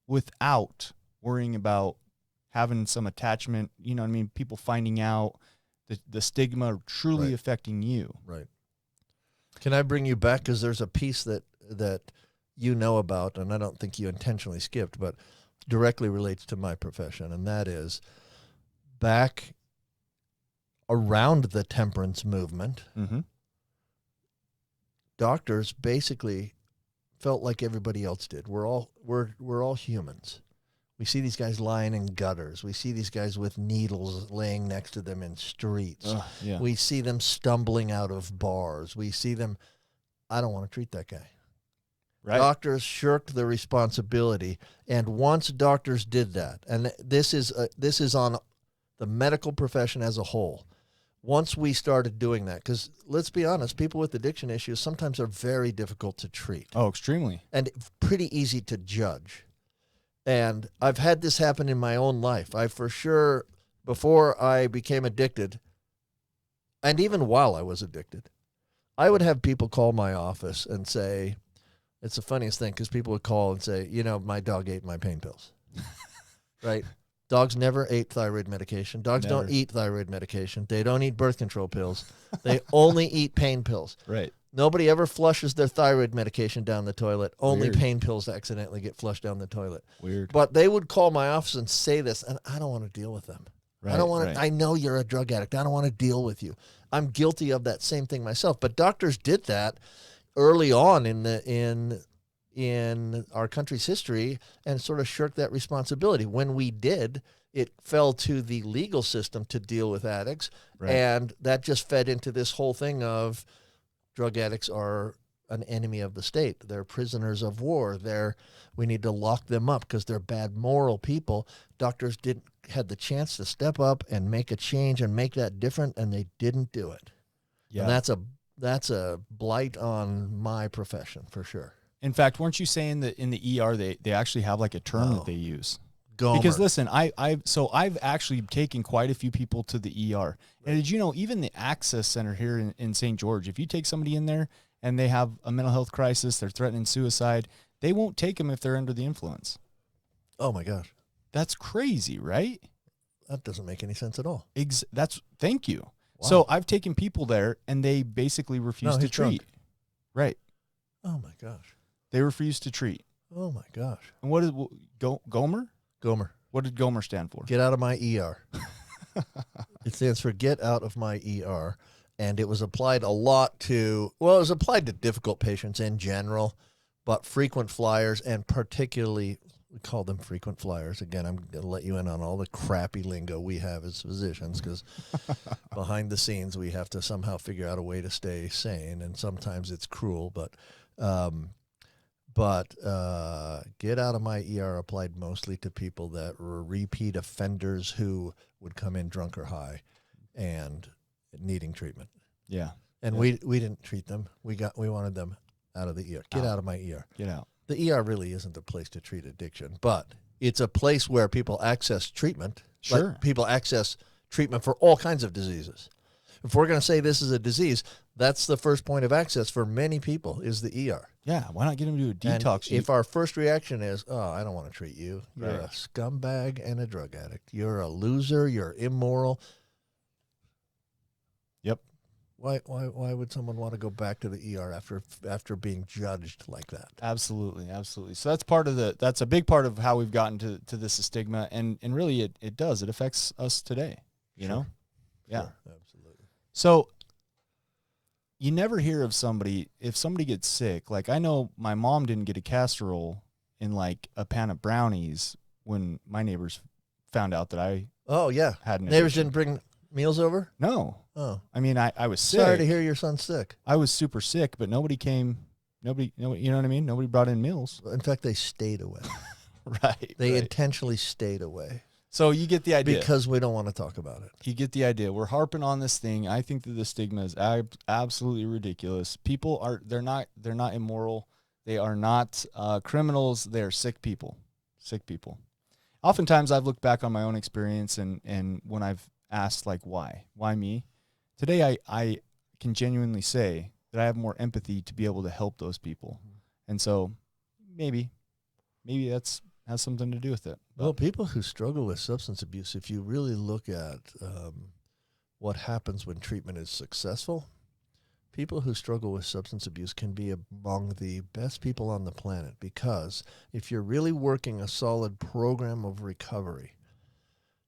without worrying about having some attachment, you know what I mean? People finding out the stigma truly Right. affecting you. Right. Can I bring you back? Because there's a piece that you know about, and I don't think you intentionally skipped, but directly relates to my profession, and that is back around the temperance movement, Mm-hmm. doctors basically felt like everybody else did. We're all humans. We see these guys lying in gutters. We see these guys with needles laying next to them in streets. Yeah. We see them stumbling out of bars. We see them. I don't want to treat that guy. Right. Doctors shirked the responsibility, and once doctors did that, and this is on the medical profession as a whole. once we started doing that, because let's be honest, people with addiction issues sometimes are very difficult to treat Oh, extremely. and pretty easy to judge. And I've had this happen in my own life. I for sure, before I became addicted, and even while I was addicted, I would have people call my office and say, it's the funniest thing, because people would call and say, my dog ate my pain pills. Right? Dogs never ate thyroid medication. Dogs Never. don't eat thyroid medication. They don't eat birth control pills. They only eat pain pills. Right. Nobody ever flushes their thyroid medication down the toilet. Only Weird. pain pills accidentally get flushed down the toilet. Weird. But they would call my office and say this, and I don't want to deal with them. Right, I don't want right. to. I know you're a drug addict. I don't want to deal with you. I'm guilty of that same thing myself. But doctors did that early on in our country's history and sort of shirked that responsibility. When we did, it fell to the legal system to deal with addicts, Right. and that just fed into this whole thing of drug addicts are an enemy of the state. They're prisoners of war. We need to lock them up because they're bad moral people. Doctors had the chance to step up and make a change and make that different, and they didn't do it. Yeah. And that's a blight on my profession for sure. In fact, weren't you saying that in the ER they actually have like a term Oh. that they use? Gomer. Because listen, I've actually taken quite a few people to the ER. And did you know even the Access Center here in St. George, if you take somebody in there and they have a mental health crisis, they're threatening suicide, they won't take them if they're under the influence. Oh my gosh, That's crazy, right? that doesn't make any sense at all. Thank you. Wow. So I've taken people there and they basically refuse No, to he's drunk. treat. Right. Oh my gosh. They refuse to treat. Oh my gosh. And what is Gomer? Gomer. What did Gomer stand for? Get out of my ER. It stands for get out of my ER. And it was applied a lot to, it was applied to difficult patients in general, but frequent flyers, and particularly, we call them frequent flyers. Again, I'm going to let you in on all the crappy lingo we have as physicians, because behind the scenes, we have to somehow figure out a way to stay sane. And sometimes it's cruel, but get out of my ER applied mostly to people that were repeat offenders who would come in drunk or high and needing treatment. Yeah. And we didn't treat them. We wanted them out of the ER. Get out of my ER. Get out. The ER really isn't a place to treat addiction, but it's a place where people access treatment. Sure. Like people access treatment for all kinds of diseases. If we're going to say this is a disease, that's the first point of access for many people is the ER. Yeah. Why not get them to a And detox? if our first reaction is, oh, I don't want to treat you. You're Right. a scumbag and a drug addict. You're a loser. You're immoral. Yep. Why would someone want to go back to the ER after being judged like that? Absolutely, absolutely. So that's a big part of how we've gotten to this stigma, and really it affects us today. You know? Yeah. Sure, absolutely. So you never hear of if somebody gets sick, like I know my mom didn't get a casserole in like a pan of brownies when my neighbors found out that I Oh, yeah. had an Neighbors addiction. didn't bring meals over? No. Oh. I mean, I was sick. Sorry to hear your son's sick. I was super sick, but nobody came. Nobody, you know what I mean? Nobody brought in meals. In fact, they stayed away. Right. They right. intentionally stayed away So you get the idea. because we don't want to talk about it. You get the idea. We're harping on this thing. I think that the stigma is absolutely ridiculous. People they're not immoral. They are not criminals. They are sick people. Sick people. Oftentimes I've looked back on my own experience and when I've asked like why me? Today I can genuinely say that I have more empathy to be able to help those people. And so maybe that's has something to do with it. Well, people who struggle with substance abuse, if you really look at what happens when treatment is successful, people who struggle with substance abuse can be among the best people on the planet, because if you're really working a solid program of recovery,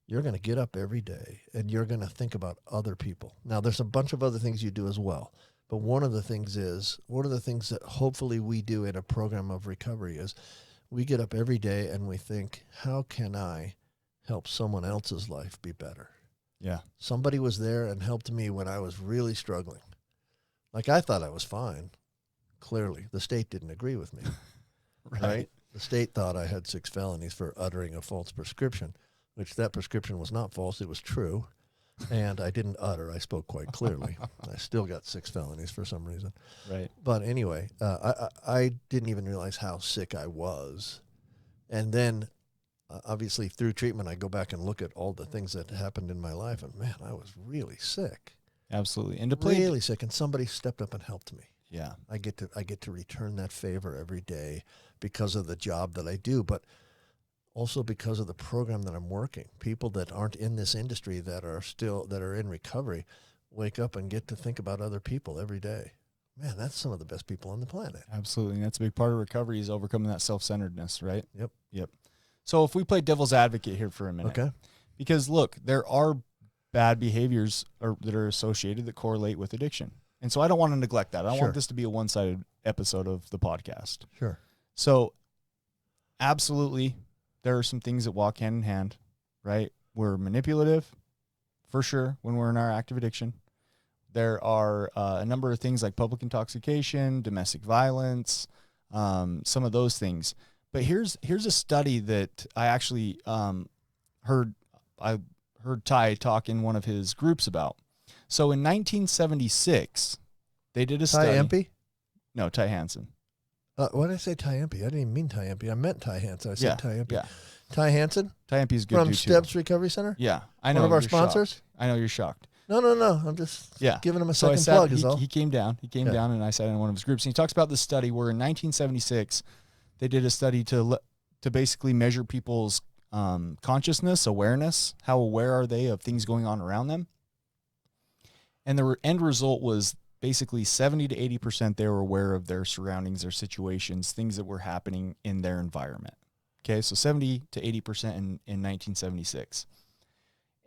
you're going to get up every day and you're going to think about other people. Now, there's a bunch of other things you do as well, but one of the things that hopefully we do in a program of recovery is we get up every day and we think, how can I help someone else's life be better? Yeah. Somebody was there and helped me when I was really struggling. Like, I thought I was fine. Clearly, the state didn't agree with me, right? The state thought I had 6 felonies for uttering a false prescription, which that prescription was not false. It was true. And I didn't utter. I spoke quite clearly. I still got 6 felonies for some reason. Right. But anyway, I didn't even realize how sick I was. And then, obviously, through treatment, I go back and look at all the things that happened in my life. And, man, I was really sick. Absolutely. And to play Really sick. And somebody stepped up and helped me. Yeah. I get to return that favor every day because of the job that I do, but also because of the program that I'm working. People that aren't in this industry that are in recovery wake up and get to think about other people every day. Man, that's some of the best people on the planet. Absolutely. And that's a big part of recovery is overcoming that self-centeredness, right? Yep. So if we play devil's advocate here for a minute. Okay. Because look, there are bad behaviors that are associated that correlate with addiction. And so I don't want to neglect that. I don't want this to be a one-sided episode of the podcast. Sure. So absolutely, there are some things that walk hand in hand, right? We're manipulative, for sure, when we're in our active addiction. There are a number of things like public intoxication, domestic violence, some of those things. But here's a study that I actually heard Ty talk in one of his groups about. So in 1976, they did a study. Ty Empey? No, Ty Hansen. Why did I say Ty Empey? I didn't even mean Ty Empey. I meant Ty Hansen. I said Ty Empey. Yeah. Ty Hansen? Ty Empey is good From too. Steps Recovery Center? Yeah. I know. One of our you're sponsors? shocked. I know you're shocked. No. I'm just giving him a So second plug is all. He came down. He came down, and I sat in one of his groups. And he talks about this study where in 1976, they did a study to basically measure people's consciousness, awareness. How aware are they of things going on around them? And the end result was basically 70 to 80% they were aware of their surroundings, their situations, things that were happening in their environment. Okay, so 70 to 80% in 1976.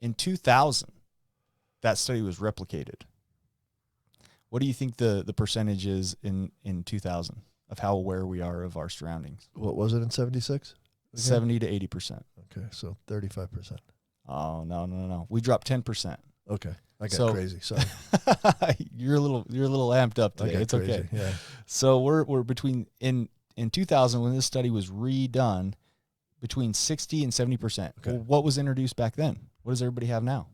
In 2000, that study was replicated. What do you think the percentage is in 2000 of how aware we are of our surroundings? What was it in 76? 70 to 80%. Okay, so 35%. Oh, no. We dropped 10%. Okay. I got crazy. Sorry. You're a little amped up today. It's crazy. okay. Yeah. So we're between in 2000 when this study was redone, between 60 and 70%. Okay. Well, what was introduced back then? What does everybody have now?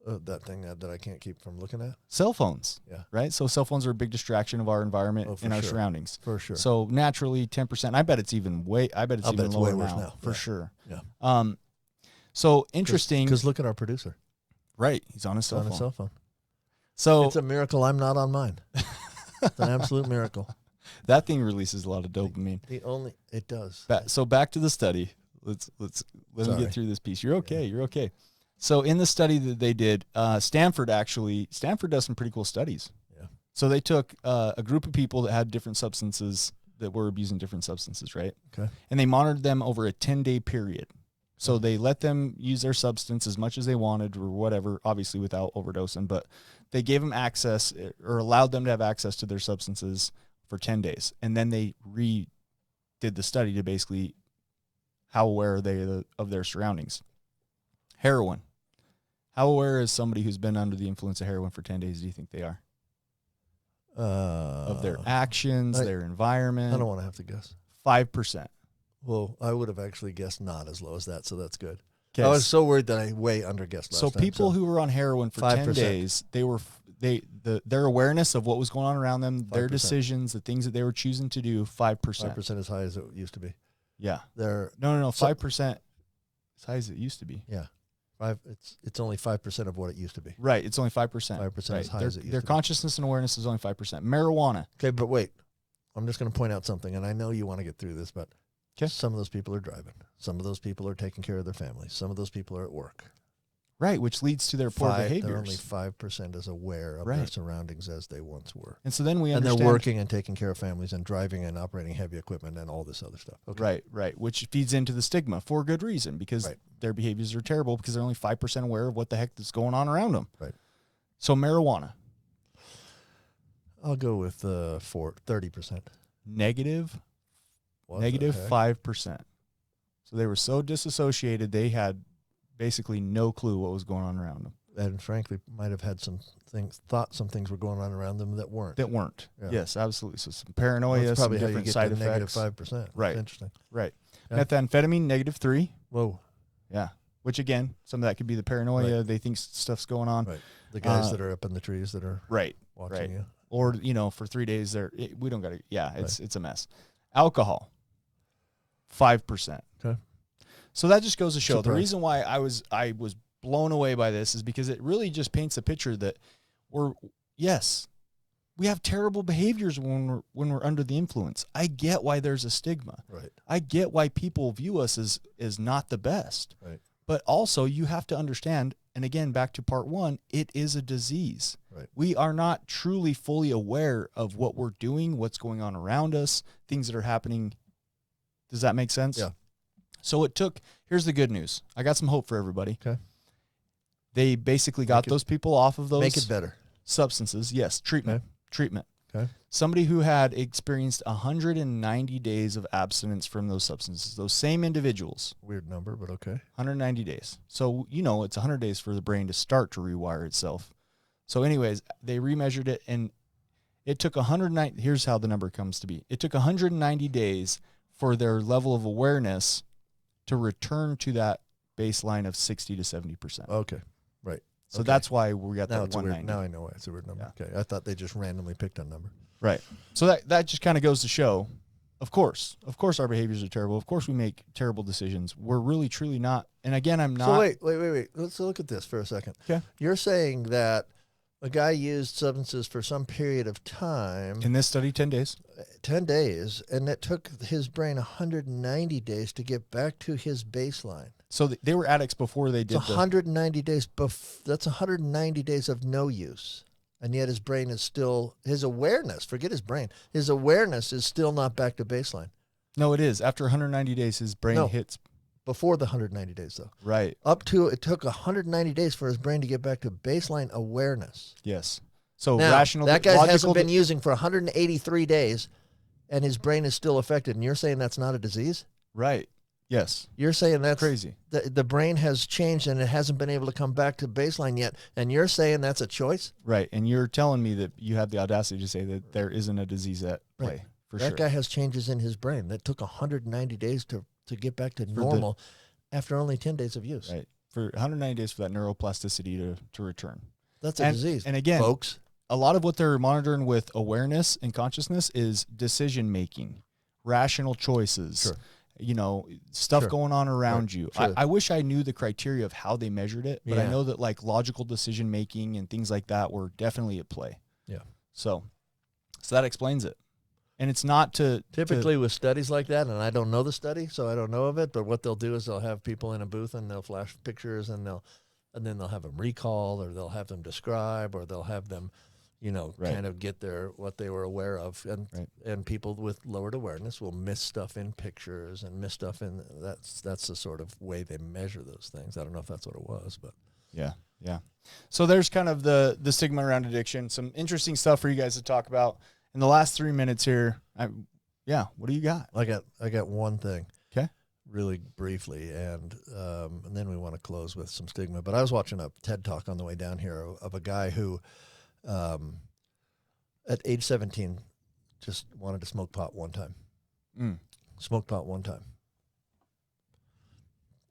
That thing that I can't keep from looking at? Cell phones. Yeah. Right? So cell phones are a big distraction of our environment and our sure. surroundings. For sure. So naturally 10%. I bet it's even lower way worse now. now. For Yeah. sure. Yeah. So interesting. Because look at our producer. Right. He's on his cell On phone. a cell phone. So It's a miracle I'm not on mine. It's an absolute miracle. that thing releases a lot of dopamine. It does. So back to the study. Let me get through this piece. You're okay. You're okay. So in the study that they did, Stanford does some pretty cool studies. Yeah. So they took a group of people that had different substances that were abusing different substances, right? Okay. And they monitored them over a 10-day period. So they let them use their substance as much as they wanted or whatever, obviously without overdosing, but they gave them access or allowed them to have access to their substances for 10 days. And then they redid the study to basically how aware are they of their surroundings. Heroin. How aware is somebody who's been under the influence of heroin for 10 days do you think they are? Of their actions, their environment? I don't want to have to guess. 5%. Well, I would have actually guessed not as low as that, so that's good. Okay. I was so worried that I way underguessed last So time. people who were on heroin for 10 5%. days, their awareness of what was going on around them, their 5%. decisions, the things that they were choosing to do, 5%. 5% as high as it used to be. Yeah. They're No, So- 5% as high as it used to be. yeah. It's only 5% of what it used to be. Right. It's only 5%. 5% as high as it used Their to be. consciousness and awareness is only 5%. Marijuana. Okay, but wait. I'm just going to point out something, and I know you want to get through this, but some of those people are driving. Some of those people are taking care of their families. Some of those people are at work. Right, which leads to their poor They're only behaviors. 5% as aware of their surroundings as they once were. And so then we And understand. they're working and taking care of families and driving and operating heavy equipment and all this other stuff. Okay. Right, which feeds into the stigma for good reason because Right. their behaviors are terrible because they're only 5% aware of what the heck is going on around them. Right. So marijuana. I'll go with 30%. Negative What the heck? 5%. So they were so disassociated, they had basically no clue what was going on around them. And frankly, might have had thought some things were going on around them that weren't. Yeah. Yes, absolutely. So some paranoia, That's some probably how you different get side to effects. -5%. Right. That's interesting. Right. Yeah. Methamphetamine, -3. Whoa. Yeah. which again, some of that could be the paranoia. Right. They think stuff's going on. Right. The guys that are up in the trees that are Right. watching Right. you. Or, for 3 days we don't got to, it's a mess. Alcohol, 5%. Okay. So that just goes to show the Surprise. reason why I was blown away by this is because it really just paints a picture that we have terrible behaviors when we're under the influence. I get why there's a stigma. Right. I get why people view us as not the best. Right. But also you have to understand, and again, back to part 1, it is a disease. Right. We are not truly fully aware of what we're doing, what's going on around us, things that are happening. Does that make sense? Yeah. So here's the good news. I got some hope for everybody. Okay. They basically got those people off of those Make it better. substances. Yes. Treatment. Okay. Somebody who had experienced 190 days of abstinence from those substances, those same individuals, Weird number, but okay. 190 days. So, it's 100 days for the brain to start to rewire itself. So anyways, they remeasured it, and it took 190. Here's how the number comes to be. It took 190 days for their level of awareness to return to that baseline of 60 to 70%. Okay. Right. So Okay. that's why we got Now that it's a weird. 190. Now I know why it's a weird number. Yeah. Okay. I thought they just randomly picked a number. Right. So that just kind of goes to show, of course our behaviors are terrible. Of course we make terrible decisions. We're really, truly not. And again, I'm not. So wait. Let's look at this for a second. Okay. You're saying that a guy used substances for some period of time, In this study, 10 days. 10 days, and it took his brain 190 days to get back to his baseline. So they were addicts before they did It's 190 days. That's 190 days of no use. And yet his brain is still, his awareness, forget his brain, his awareness is still not back to baseline. No, it is. After 190 days, his brain hits. Before the 190 days, though. Right. It took 190 days for his brain to get back to baseline awareness. Yes. So Now, rational. that guy logical hasn't been using for 183 days, and his brain is still affected. And you're saying that's not a disease? Right. Yes. You're saying that's Crazy. The brain has changed and it hasn't been able to come back to baseline yet. And you're saying that's a choice? Right. And you're telling me that you have the audacity to say that there isn't a disease at play. Right. For That sure. guy has changes in his brain that took 190 days to get back to normal after only 10 days of use. Right. For 190 days for that neuroplasticity to return. That's a disease. And again, folks, a lot of what they're monitoring with awareness and consciousness is decision making, rational choices. Sure. Stuff Sure. going on around Right. you. Sure. I wish I knew the criteria of how they measured it, but I Yeah. know that like logical decision making and things like that were definitely at play. Yeah. So that explains it. And it's not typically with studies like that, and I don't know the study, so I don't know of it, but what they'll do is they'll have people in a booth and they'll flash pictures and then they'll have them recall, or they'll have them describe, or they'll have them, Right. kind of get what they were aware of. And people with lowered awareness will miss stuff in pictures and miss stuff in, that's the sort of way they measure those things. I don't know if that's what it was, but. Yeah. Yeah. So there's kind of the stigma around addiction. Some interesting stuff for you guys to talk about in the last 3 minutes here. What do you got? I got one thing. Okay. Really briefly, and then we want to close with some stigma. But I was watching a TED Talk on the way down here of a guy who, at age 17, just wanted to smoke pot one time. Smoked pot one time.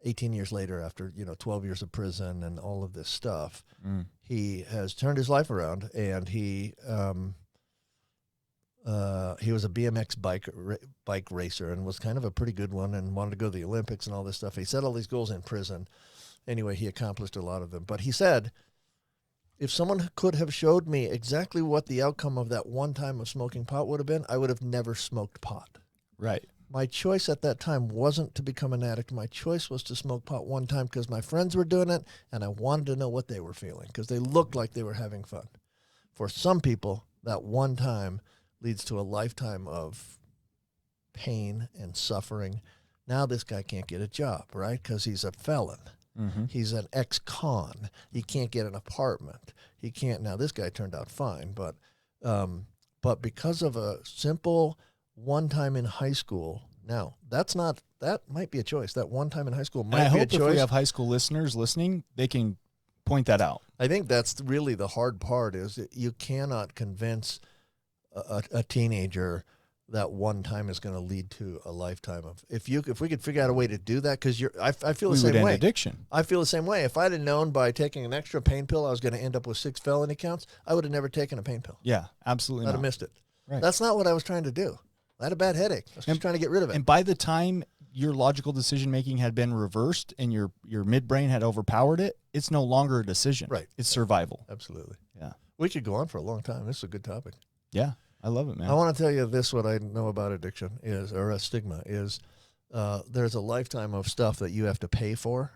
18 years later, after 12 years of prison and all of this stuff, he has turned his life around, and he was a BMX bike racer and was kind of a pretty good one, and wanted to go to the Olympics and all this stuff. He set all these goals in prison. Anyway, he accomplished a lot of them. But he said, if someone could have showed me exactly what the outcome of that one time of smoking pot would have been, I would have never smoked pot. Right. My choice at that time wasn't to become an addict. My choice was to smoke pot one time because my friends were doing it, and I wanted to know what they were feeling because they looked like they were having fun. For some people, that one time leads to a lifetime of pain and suffering. Now this guy can't get a job, right? Because he's a felon. Mm-hmm. He's an ex-con. He can't get an apartment. He can't. Now this guy turned out fine, but because of a simple one time in high school. Now that might be a choice. That one time in high school might And I be a hope if choice. we have high school listeners listening, they can point that out. I think that's really the hard part, is that you cannot convince a teenager that one time is going to lead to a lifetime of. If we could figure out a way to do that, because I feel the We same would end way. addiction. I feel the same way. If I'd have known by taking an extra pain pill I was going to end up with 6 felony counts, I would have never taken a pain pill. Yeah, absolutely I'd have not. missed it. Right. That's not what I was trying to do. I had a bad headache. I was just trying to get rid of it. And by the time your logical decision making had been reversed and your midbrain had overpowered it, it's no longer a decision. Right. It's survival. Absolutely. Yeah. We could go on for a long time. This is a good topic. Yeah. I love it, man. I want to tell you this, what I know about addiction is, or a stigma is, there's a lifetime of stuff that you have to pay for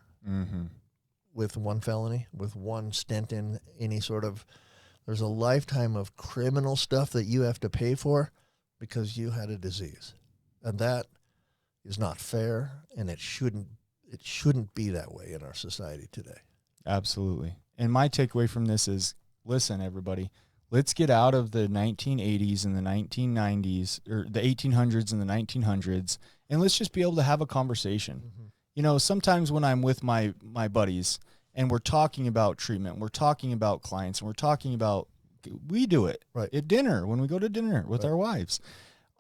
with one felony, with one stint in any sort of, there's a lifetime of criminal stuff that you have to pay for because you had a disease. And that is not fair, and it shouldn't be that way in our society today. Absolutely. And my takeaway from this is, listen, everybody, let's get out of the 1980s and the 1990s, or the 1800s and the 1900s, and let's just be able to have a conversation. You know, sometimes when I'm with my buddies and we're talking about treatment, we're talking about clients, and we're talking about, we do it Right. at dinner, when we go to dinner with our wives.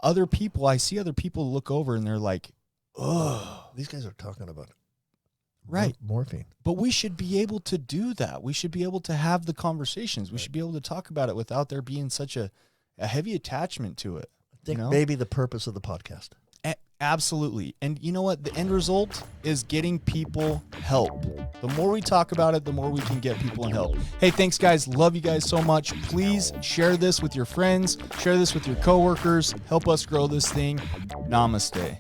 I see other people look over and they're like, oh, These guys are talking about right. morphine. But we should be able to do that. We should be able to have the conversations. We should be able to talk about it without there being such a heavy attachment to it. I think you know? maybe the purpose of the podcast. Absolutely. And you know what? The end result is getting people help. The more we talk about it, the more we can get people help. Hey, thanks, guys. Love you guys so much. Please share this with your friends. Share this with your coworkers. Help us grow this thing. Namaste.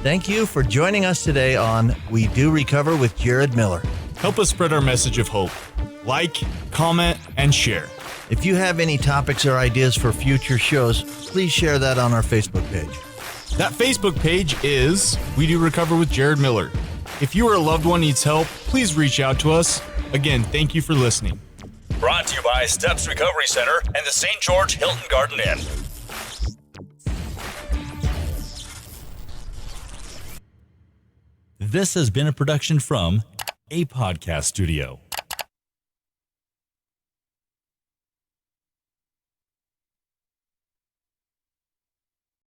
Thank you for joining us today on We Do Recover with Jared Miller. Help us spread our message of hope. Like, comment, and share. If you have any topics or ideas for future shows, please share that on our Facebook page. That Facebook page is We Do Recover with Jared Miller. If you or a loved one needs help, please reach out to us. Again, thank you for listening. Brought to you by Steps Recovery Center and the St. George Hilton Garden Inn. This has been a production from a podcast studio.